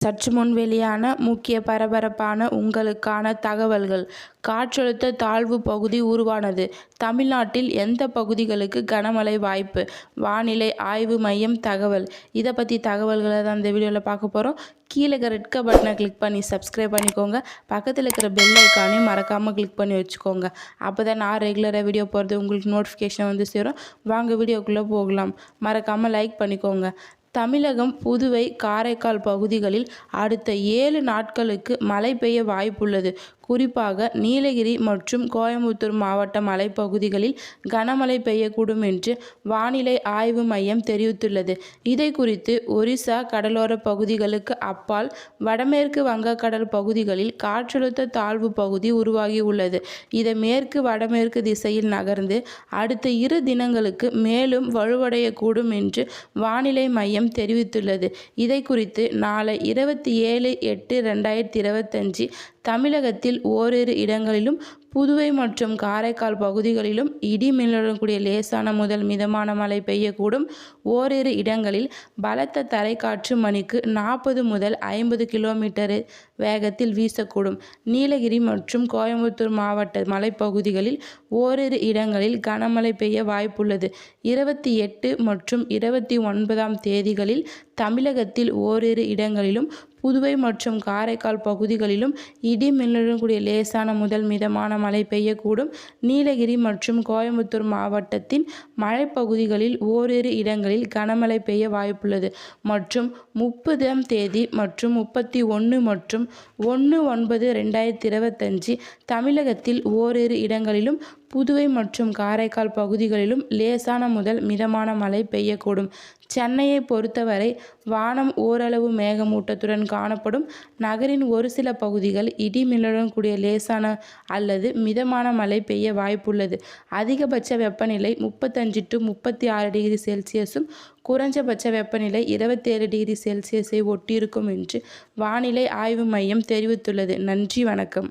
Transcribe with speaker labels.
Speaker 1: சற்று முன் வெளியான முக்கிய பரபரப்பான உங்களுக்கான தகவல்கள். காற்றழுத்த தாழ்வு பகுதி உருவானது. தமிழ்நாட்டில் எந்த பகுதிகளுக்கு கனமழை வாய்ப்பு? வானிலை ஆய்வு மையம் தகவல். இதை பற்றி தகவல்களை தான் இந்த வீடியோவில் பார்க்க போகிறோம். கீழே ரெட் பட்டனை கிளிக் பண்ணி சப்ஸ்கிரைப் பண்ணிக்கோங்க. பக்கத்தில் இருக்கிற பெல் ஐக்கானையும் மறக்காமல் கிளிக் பண்ணி வச்சுக்கோங்க. அப்போ தான் நான் ரெகுலராக வீடியோ போகிறது உங்களுக்கு நோட்டிஃபிகேஷன் வந்து சேரும். வாங்க வீடியோக்குள்ளே போகலாம். மறக்காமல் லைக் பண்ணிக்கோங்க. தமிழகம், புதுவை, காரைக்கால் பகுதிகளில் அடுத்த 7 நாட்களுக்கு மழை பெய்ய வாய்ப்புள்ளது. குறிப்பாக நீலகிரி மற்றும் கோயம்புத்தூர் மாவட்ட மலைப்பகுதிகளில் கனமழை பெய்யக்கூடும் என்று வானிலை ஆய்வு மையம் தெரிவித்துள்ளது. இதை குறித்து ஒரிசா கடலோர பகுதிகளுக்கு அப்பால் வடமேற்கு வங்கக்கடல் பகுதிகளில் காற்றழுத்த தாழ்வு பகுதி உருவாகியுள்ளது. இது மேற்கு வடமேற்கு திசையில் நகர்ந்து அடுத்த 2 தினங்களுக்கு மேலும் வலுவடையக்கூடும் என்று வானிலை மையம் தெரிவித்துள்ளது. இதை குறித்து நாளை 27/8/2025 தமிழகத்தில் ஓரிரு இடங்களிலும் புதுவை மற்றும் காரைக்கால் பகுதிகளிலும் இடி மின்னலுடன் கூடிய லேசான முதல் மிதமான மழை பெய்யக்கூடும். ஓரிரு இடங்களில் பலத்த தரைக்காற்று மணிக்கு 40 முதல் 50 கிலோமீட்டர் வேகத்தில் வீசக்கூடும். நீலகிரி மற்றும் கோயம்புத்தூர் மாவட்ட மலைப்பகுதிகளில் ஓரிரு இடங்களில் கனமழை பெய்ய வாய்ப்புள்ளது. 28 மற்றும் 29ஆம் தேதிகளில் தமிழகத்தில் ஓரிரு இடங்களிலும் புதுவை மற்றும் காரைக்கால் பகுதிகளிலும் இடி மின்னலுடன் கூடிய லேசான முதல் மிதமான மழை பெய்யக்கூடும். நீலகிரி மற்றும் கோயம்புத்தூர் மாவட்டத்தின் மலைப்பகுதிகளில் ஓரிரு இடங்களில் கனமழை பெய்ய வாய்ப்புள்ளது. மற்றும் 30ஆம் தேதி மற்றும் 31 மற்றும் 1/9/2025 தமிழகத்தில் ஓரிரு இடங்களிலும் புதுவை மற்றும் காரைக்கால் பகுதிகளிலும் லேசான முதல் மிதமான மழை பெய்யக்கூடும். சென்னையை பொறுத்தவரை வானம் ஓரளவு மேகமூட்டத்துடன் காணப்படும். நகரின் ஒரு சில பகுதிகள் இடி மின்னலுடன் கூடிய லேசான அல்லது மிதமான மழை பெய்ய வாய்ப்புள்ளது. அதிகபட்ச வெப்பநிலை 35 to 36 டிகிரி செல்சியஸும் குறைஞ்சபட்ச வெப்பநிலை 27 டிகிரி செல்சியஸை ஒட்டியிருக்கும் என்று வானிலை ஆய்வு மையம் தெரிவித்துள்ளது. நன்றி, வணக்கம்.